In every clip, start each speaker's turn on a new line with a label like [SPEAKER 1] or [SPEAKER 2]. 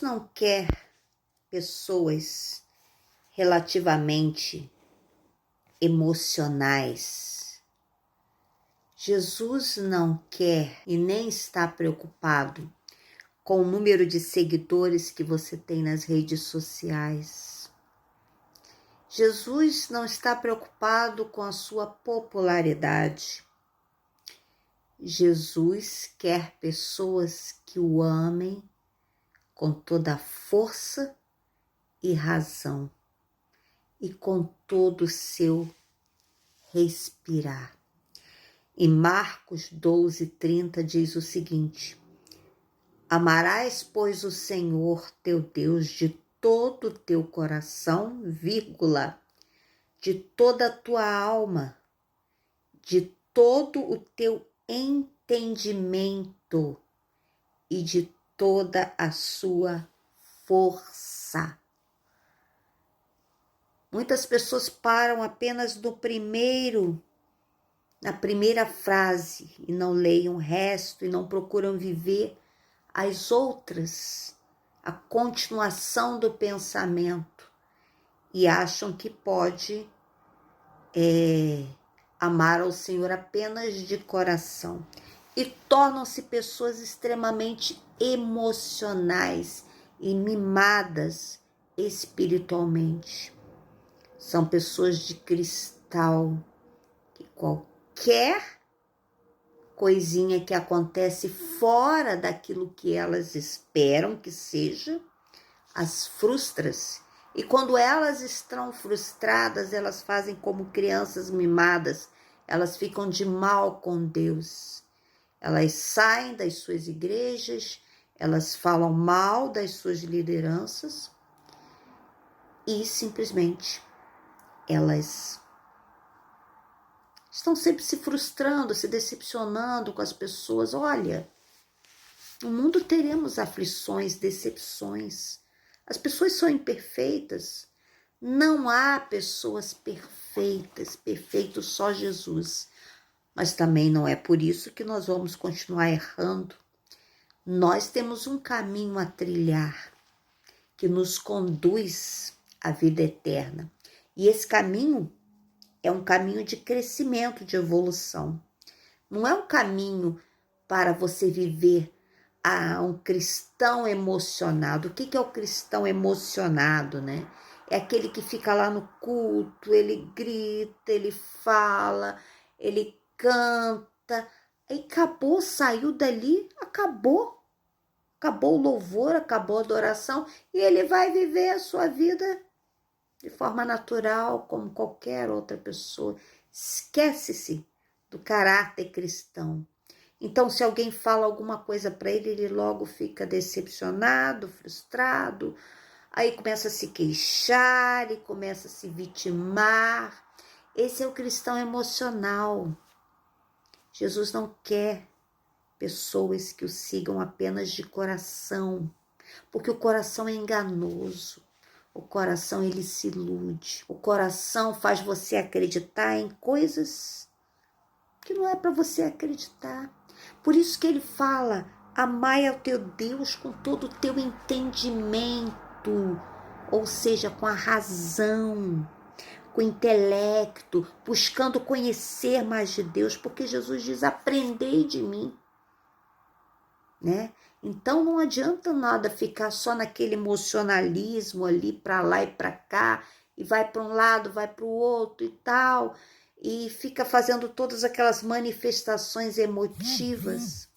[SPEAKER 1] não quer pessoas relativamente emocionais. Jesus não quer e nem está preocupado com o número de seguidores que você tem nas redes sociais. Jesus não está preocupado com a sua popularidade. Jesus quer pessoas que o amem com toda a força e razão e com todo o seu respirar. Em Marcos 12:30 diz o seguinte: amarás, pois, o Senhor teu Deus de todo o teu coração, de toda a tua alma, de todo o teu entendimento e de toda a sua força. Muitas pessoas param apenas na primeira frase e não leem o resto e não procuram viver as outras, a continuação do pensamento, e acham que pode amar ao Senhor apenas de coração e tornam-se pessoas extremamente emocionais e mimadas espiritualmente. São pessoas de cristal que qualquer coisinha que acontece fora daquilo que elas esperam que seja, as frustra. E quando elas estão frustradas, elas fazem como crianças mimadas, elas ficam de mal com Deus. Elas saem das suas igrejas, elas falam mal das suas lideranças e simplesmente elas estão sempre se frustrando, se decepcionando com as pessoas. Olha, no mundo teremos aflições, decepções. As pessoas são imperfeitas. Não há pessoas perfeitas, perfeito só Jesus. Mas também não é por isso que nós vamos continuar errando. Nós temos um caminho a trilhar que nos conduz à vida eterna. E esse caminho é um caminho de crescimento, de evolução. Não é um caminho para você viver um cristão emocionado. O que é o cristão emocionado, né? É aquele que fica lá no culto, ele grita, ele fala, ele canta, aí acabou, saiu dali, acabou o louvor, acabou a adoração, e ele vai viver a sua vida de forma natural, como qualquer outra pessoa. Esquece-se do caráter cristão. Então, se alguém fala alguma coisa para ele, ele logo fica decepcionado, frustrado, aí começa a se queixar e começa a se vitimar. Esse é o cristão emocional. Jesus não quer pessoas que o sigam apenas de coração, porque o coração é enganoso. O coração, ele se ilude. O coração faz você acreditar em coisas que não é para você acreditar. Por isso que ele fala: amai ao teu Deus com todo o teu entendimento, ou seja, com a razão, com o intelecto, buscando conhecer mais de Deus, porque Jesus diz: aprendei de mim, né? Então não adianta nada ficar só naquele emocionalismo ali, para lá e para cá, e vai para um lado, vai para o outro e tal, e fica fazendo todas aquelas manifestações emotivas.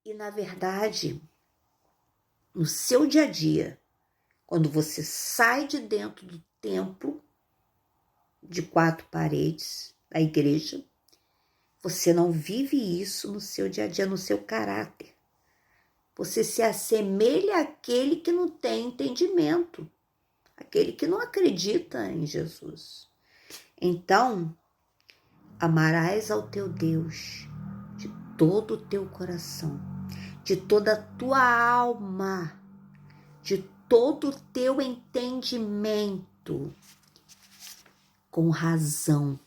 [SPEAKER 1] E na verdade, no seu dia a dia, quando você sai de dentro do templo de 4 paredes, da igreja, você não vive isso no seu dia a dia, no seu caráter. Você se assemelha àquele que não tem entendimento, aquele que não acredita em Jesus. Então, amarás ao teu Deus de todo o teu coração, de toda a tua alma, de todo o teu entendimento, com razão,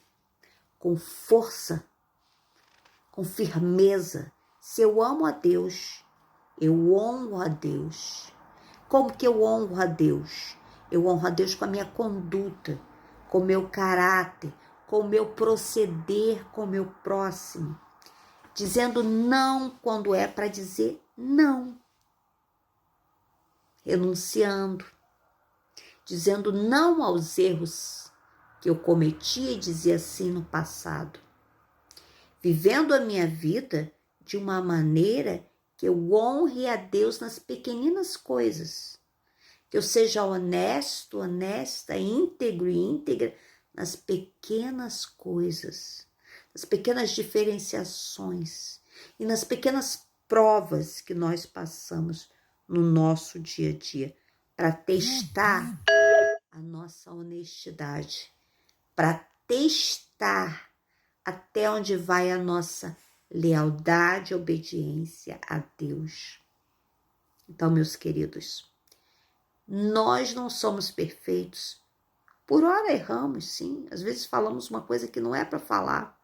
[SPEAKER 1] com força, com firmeza. Se eu amo a Deus, Eu honro a Deus. Como que eu honro a Deus? Eu honro a Deus com a minha conduta, com o meu caráter, com o meu proceder com o meu próximo. Dizendo não quando é para dizer não. Renunciando. Dizendo não aos erros que eu cometia e dizia sim no passado. Vivendo a minha vida de uma maneira que eu honre a Deus nas pequeninas coisas. Que eu seja honesto, honesta, íntegro e íntegra nas pequenas coisas, nas pequenas diferenciações e nas pequenas provas que nós passamos no nosso dia a dia para testar a nossa honestidade, para testar até onde vai a nossa lealdade e obediência a Deus. Então, meus queridos, nós não somos perfeitos. Por hora erramos, sim. Às vezes falamos uma coisa que não é para falar.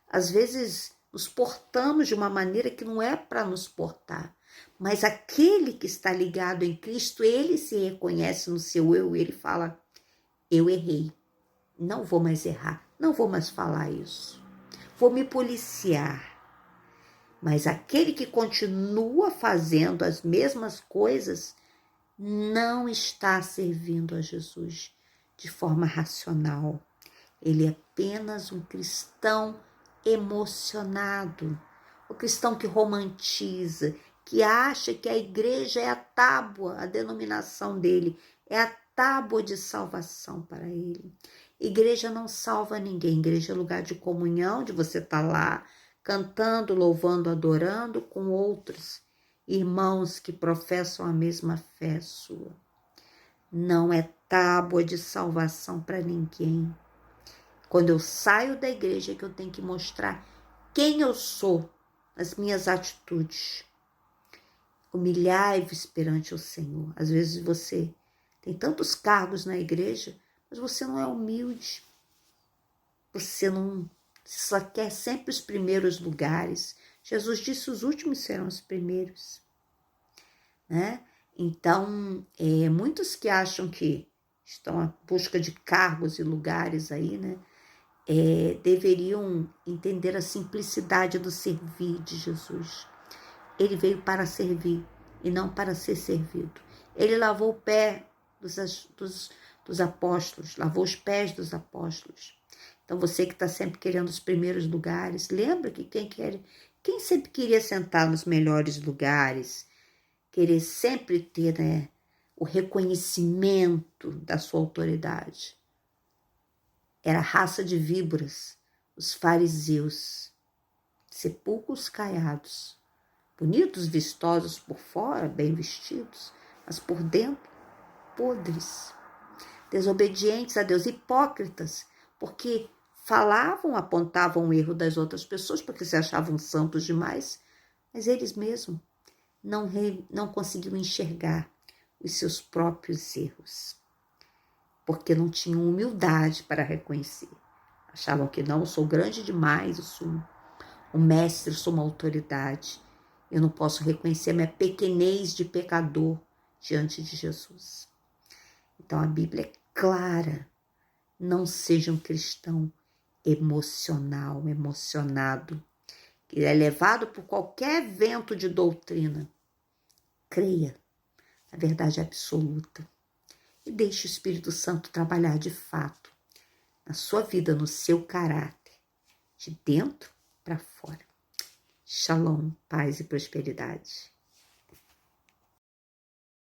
[SPEAKER 1] Às vezes nos portamos de uma maneira que não é para nos portar. Mas aquele que está ligado em Cristo, ele se reconhece no seu eu e ele fala: eu errei. Não vou mais errar. Não vou mais falar isso. Vou me policiar. Mas aquele que continua fazendo as mesmas coisas não está servindo a Jesus de forma racional. Ele é apenas um cristão emocionado, o cristão que romantiza, que acha que a igreja é a tábua, a denominação dele, é a tábua de salvação para ele. Igreja não salva ninguém, igreja é lugar de comunhão, de você estar lá cantando, louvando, adorando com outros irmãos que professam a mesma fé sua. Não é tábua de salvação para ninguém. Quando eu saio da igreja é que eu tenho que mostrar quem eu sou, as minhas atitudes. Humilhai-vos perante o Senhor. Às vezes você tem tantos cargos na igreja, mas você não é humilde. Você não só quer sempre os primeiros lugares. Jesus disse: os últimos serão os primeiros. Né? Então, muitos que acham que estão à busca de cargos e lugares aí, né? Deveriam entender a simplicidade do servir de Jesus. Ele veio para servir e não para ser servido. Ele lavou o pé dos apóstolos, lavou os pés dos apóstolos. Então, você que está sempre querendo os primeiros lugares, lembra que quem sempre queria sentar nos melhores lugares, querer sempre ter, né, o reconhecimento da sua autoridade, era a raça de víboras, os fariseus, sepulcros caiados, bonitos, vistosos por fora, bem vestidos, mas por dentro, podres, desobedientes a Deus, hipócritas, porque falavam, apontavam o erro das outras pessoas, porque se achavam santos demais, mas eles mesmos não conseguiam enxergar os seus próprios erros, porque não tinham humildade para reconhecer. Achavam que não, eu sou grande demais, eu sou um mestre, eu sou uma autoridade. Eu não posso reconhecer a minha pequenez de pecador diante de Jesus. Então a Bíblia é clara. Não seja um cristão emocional, emocionado, que é levado por qualquer vento de doutrina. Creia na verdade absoluta e deixe o Espírito Santo trabalhar de fato na sua vida, no seu caráter, de dentro para fora. Shalom, paz e prosperidade.